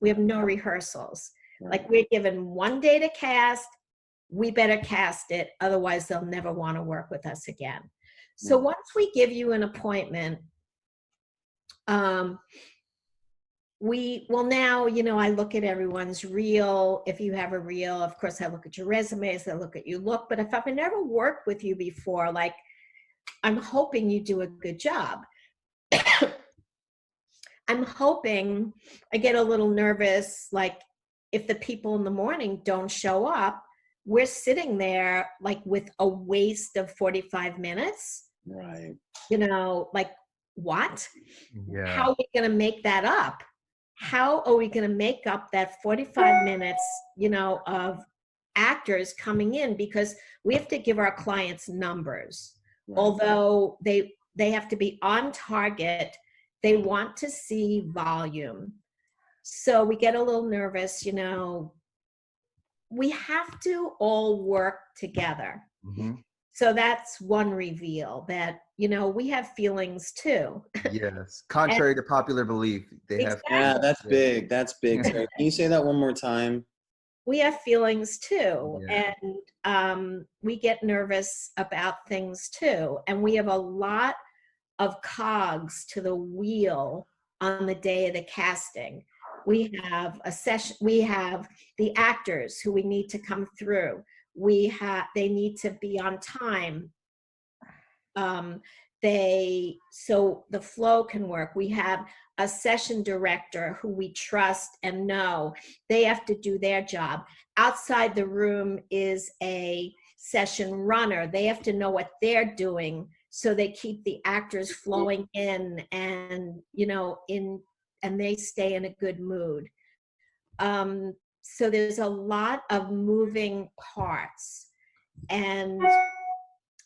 We have no rehearsals. Right. Like, we're given one day to cast, we better cast it, otherwise they'll never want to work with us again. So once we give you an appointment, now, you know, I look at everyone's reel. If you have a reel, of course, I look at your resumes, I look at you look, but if I've never worked with you before, like, I'm hoping you do a good job. I'm hoping I get a little nervous, like, if the people in the morning don't show up, we're sitting there like with a waste of 45 minutes. Right. You know, like, what? Yeah. How are we going to make that up? How are we going to make up that 45 minutes, you know, of actors coming in? Because we have to give our clients numbers. Right. Although they have to be on target, they want to see volume. So we get a little nervous, you know. We have to all work together. Mm-hmm. So that's one reveal, that, you know, we have feelings too. Yes. Contrary to popular belief, they have. Exactly. Yeah, that's big. That's big. Sorry, can you say that one more time? We have feelings too. Yeah. And we get nervous about things too. And we have a lot of cogs to the wheel on the day of the casting. We have a session, we have the actors who we need to come through. They need to be on time. So the flow can work. We have a session director who we trust and know. They have to do their job. Outside the room is a session runner. They have to know what they're doing, so they keep the actors flowing in and, you know, and they stay in a good mood. So there's a lot of moving parts. And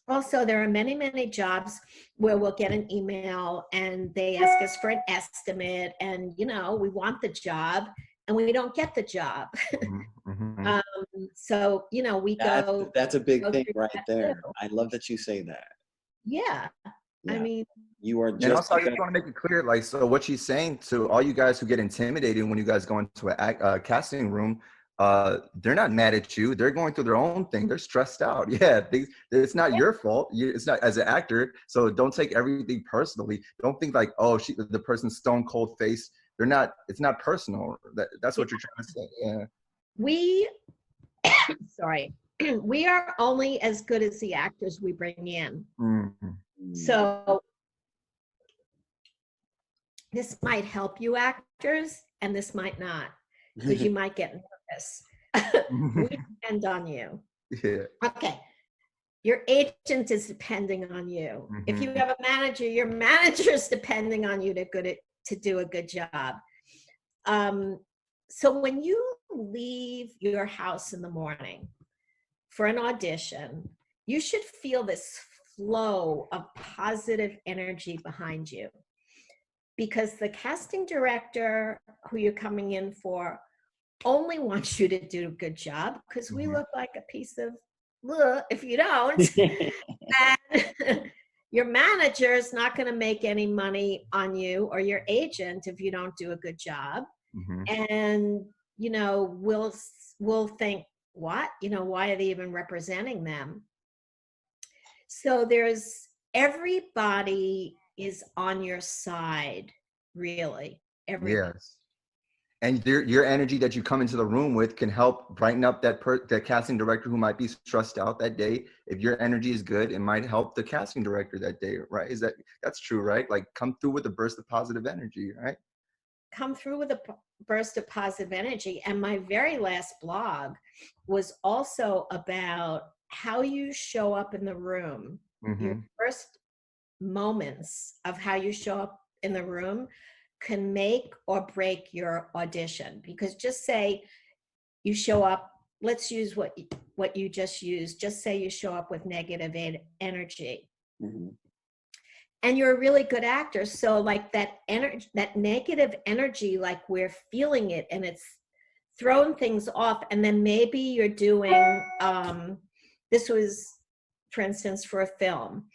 also, there are many, many jobs where we'll get an email and they ask us for an estimate, and, you know, we want the job and we don't get the job. Mm-hmm. So, you know, That's a big thing right there. too. I love that you say that. Yeah. Yeah. I mean, You are And just. also, I just want to make it clear, like, so what she's saying to all you guys who get intimidated when you guys go into a casting room, they're not mad at you. They're going through their own thing. They're stressed out. Yeah, it's not your fault. It's not, as an actor. So don't take everything personally. Don't think like, oh, the person's stone cold face. They're not. It's not personal. That's what you're trying to say. Yeah. Sorry, we are only as good as the actors we bring in. Mm-hmm. So this might help you actors, and this might not, because you might get nervous. We depend on you. Yeah. Okay. Your agent is depending on you. Mm-hmm. If you have a manager, your manager is depending on you to do a good job. So when you leave your house in the morning for an audition, you should feel this flow of positive energy behind you, because the casting director who you're coming in for only wants you to do a good job, because we look like a piece of if you don't. And your manager is not going to make any money on you, or your agent, if you don't do a good job. Mm-hmm. And, you know, we'll think, what, you know, why are they even representing them? So everybody is on your side, really. Everybody. Yes. And your energy that you come into the room with can help brighten up that casting director who might be stressed out that day. If your energy is good, it might help the casting director that day, right? That's true, right? Like, come through with a burst of positive energy, right? Come through with a burst of positive energy. And my very last blog was also about how you show up in the room. Mm-hmm. Your first moments of how you show up in the room can make or break your audition. Because just say you show up, let's use what you just used. Just say you show up with negative energy. Mm-hmm. And you're a really good actor. So like that energy, that negative energy, like we're feeling it and it's throwing things off. And then maybe you're doing, this was, for instance, for a film.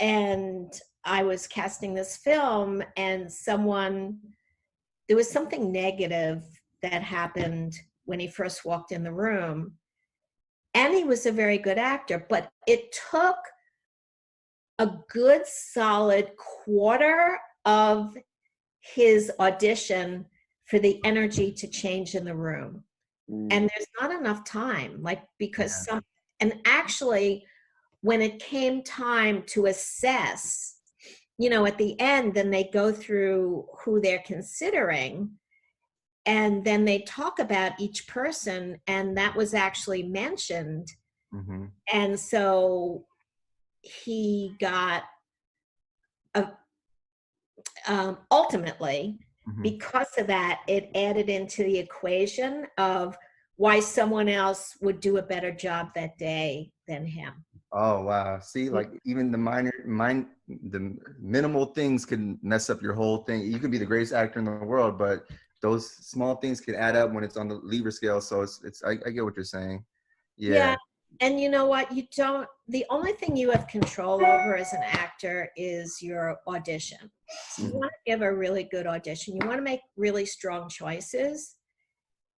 And I was casting this film, and there was something negative that happened when he first walked in the room. And he was a very good actor, but it took a good solid quarter of his audition for the energy to change in the room. And there's not enough time, like, because and actually when it came time to assess, you know, at the end, then they go through who they're considering, and then they talk about each person, and that was actually mentioned. And so he got ultimately, because of that, it added into the equation of why someone else would do a better job that day than him. Oh wow! See, like even the minimal things can mess up your whole thing. You could be the greatest actor in the world, but those small things can add up when it's on the Libra scale. So I get what you're saying. Yeah. And you know what? The only thing you have control over as an actor is your audition. So you want to give a really good audition. You want to make really strong choices.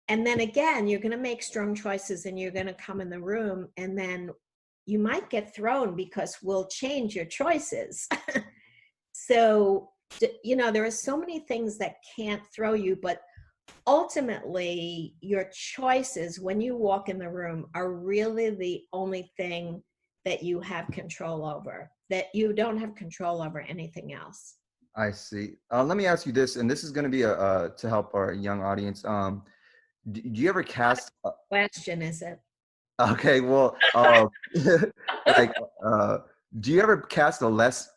And then again, you're going to make strong choices and you're going to come in the room, and then you might get thrown because we'll change your choices. So, you know, there are so many things that can't throw you, but ultimately your choices when you walk in the room are really the only thing that you have control over, that you don't have control over anything else. I see. Let me ask you this, and this is going to be to help our young audience. Do you ever cast? Question is it? Okay, well, like, do you ever cast a less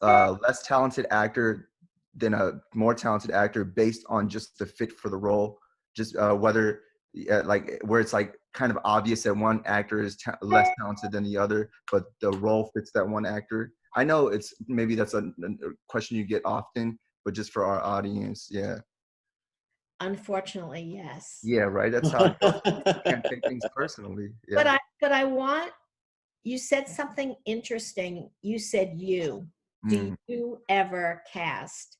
talented actor than a more talented actor based on just the fit for the role? Just whether, like, where it's like kind of obvious that one actor is less talented than the other, but the role fits that one actor. I know maybe that's a question you get often, but just for our audience, yeah. Unfortunately, yes. Yeah, right. That's how I feel. You can't take things personally. Yeah. But I want, you said something interesting. You said do you ever cast?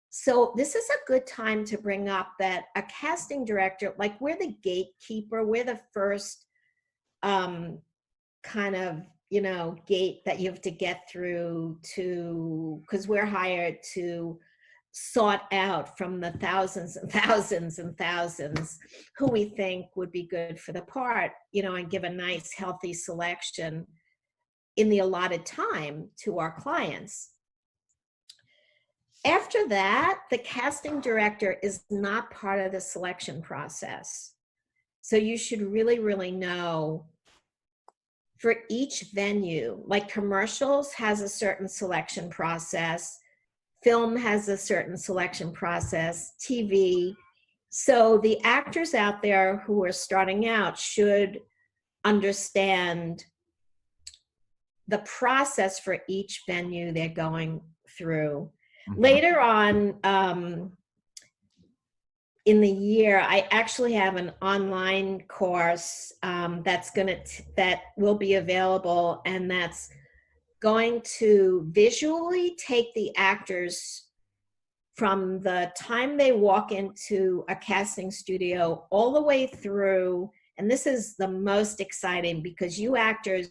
So this is a good time to bring up that a casting director, like, we're the gatekeeper, we're the first kind of, you know, gate that you have to get through to, because we're hired to sort out from the thousands and thousands and thousands who we think would be good for the part, you know, and give a nice healthy selection in the allotted time to our clients. After that, the casting director is not part of the selection process. So you should really, really know for each venue, like commercials has a certain selection process, film has a certain selection process, TV. So the actors out there who are starting out should understand the process for each venue they're going through. Later on in the year, I actually have an online course that will be available, and that's going to visually take the actors from the time they walk into a casting studio all the way through. And this is the most exciting because you actors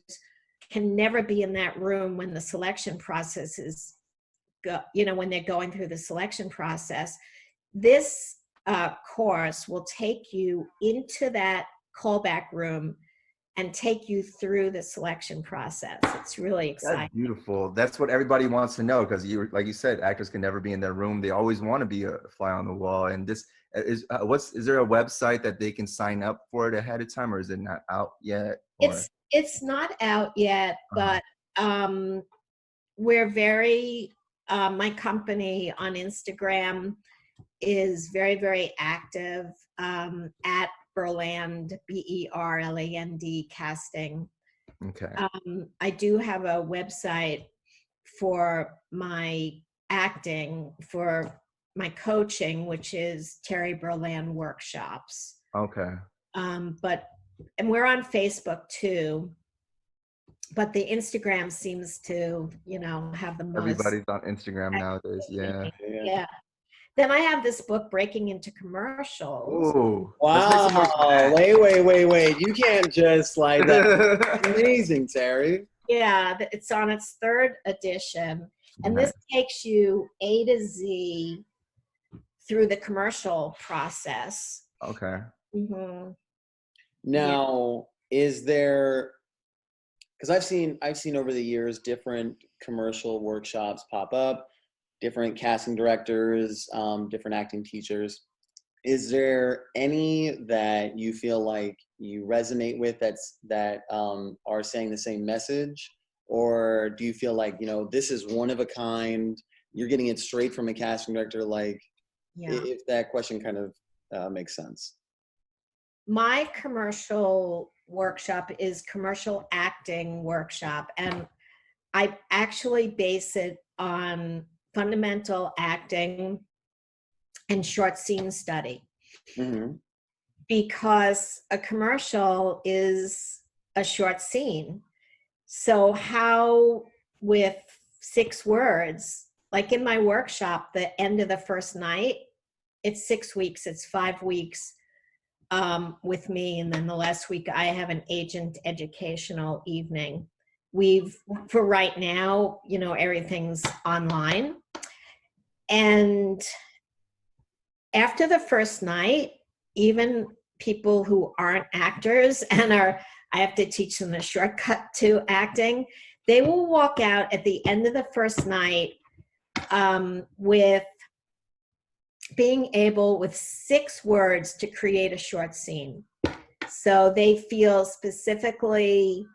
can never be in that room when the selection process is, you know, when they're going through the selection process. This course will take you into that callback room and take you through the selection process. It's really exciting. That's beautiful. That's what everybody wants to know, because you, like you said, actors can never be in their room. They always want to be a fly on the wall. And this is is there a website that they can sign up for it ahead of time, or is it not out yet? Or? It's not out yet, but we're very my company on Instagram is very, very active at Berland, Berland Casting. Okay. I do have a website for my acting, for my coaching, which is Terry Berland Workshops. Okay. And we're on Facebook too, but the Instagram seems to, you know, have the most. Everybody's on Instagram nowadays. Yeah. Yeah. Then I have this book, Breaking into Commercials. Ooh. Let's make some more Wow. smash. Wait. You can't just slide that. Amazing, Terry. Yeah, it's on its 3rd edition. And this takes you A to Z through the commercial process. Okay. Mm-hmm. Now, is there, because I've seen over the years different commercial workshops pop up, different casting directors, different acting teachers. Is there any that you feel like you resonate with that are saying the same message? Or do you feel like, this is one of a kind, you're getting it straight from a casting director? Like, Yeah. if that question kind of makes sense. My commercial workshop is commercial acting workshop, and I actually base it on fundamental acting and short scene study, Mm-hmm. because a commercial is a short scene. So how, with 6 words, like in my workshop, the end of the first night, it's 6 weeks, it's 5 weeks with me. And then the last week I have an agent educational evening. For right now, everything's online. And after the first night, even people who aren't actors and I have to teach them the shortcut to acting, they will walk out at the end of the first night with being able, with 6 words, to create a short scene. So they feel specifically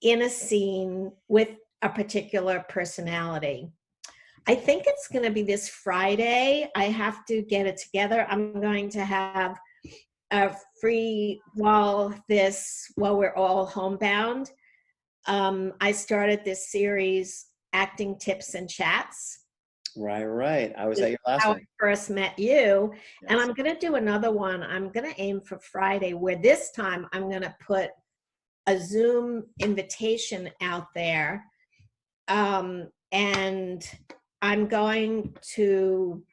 in a scene with a particular personality. I think it's going to be this Friday. I have to get it together. I'm going to have a free, while we're all homebound. I started this series, Acting Tips and Chats. Right. I was at your last How I one. first met you. Yes. And I'm going to do another one. I'm going to aim for Friday, where this time I'm going to put a Zoom invitation out there. And I'm going to,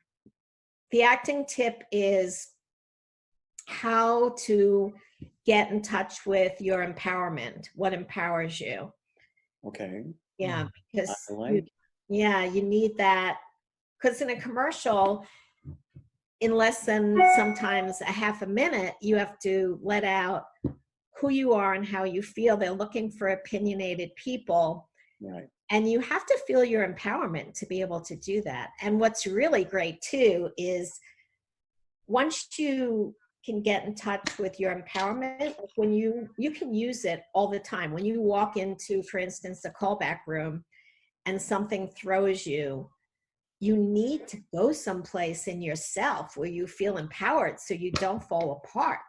the acting tip is how to get in touch with your empowerment, what empowers you. Okay. Yeah, because I like. you need that. Because in a commercial, in less than sometimes a half a minute, you have to let out who you are and how you feel. They're looking for opinionated people. Right. And you have to feel your empowerment to be able to do that. And what's really great too is once you can get in touch with your empowerment, when you can use it all the time. When you walk into, for instance, a callback room and something throws you, you need to go someplace in yourself where you feel empowered so you don't fall apart.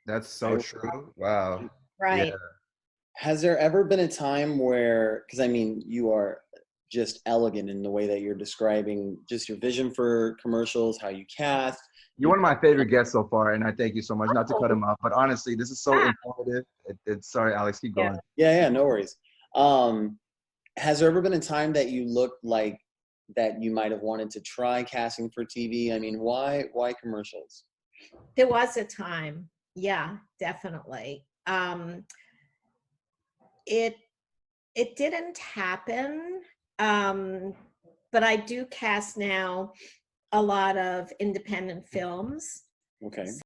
That's so true. Wow. Right. Yeah. Has there ever been a time where, because I mean, you are just elegant in the way that you're describing just your vision for commercials, how you cast. You're one of my favorite guests so far, and I thank you so much. Not to cut him off, but honestly, this is so informative. Sorry, Alex, keep going. Yeah, no worries. Has there ever been a time that you looked like that you might have wanted to try casting for TV? I mean, why commercials? There was a time. Yeah, definitely. It didn't happen, but I do cast now a lot of independent films. Okay.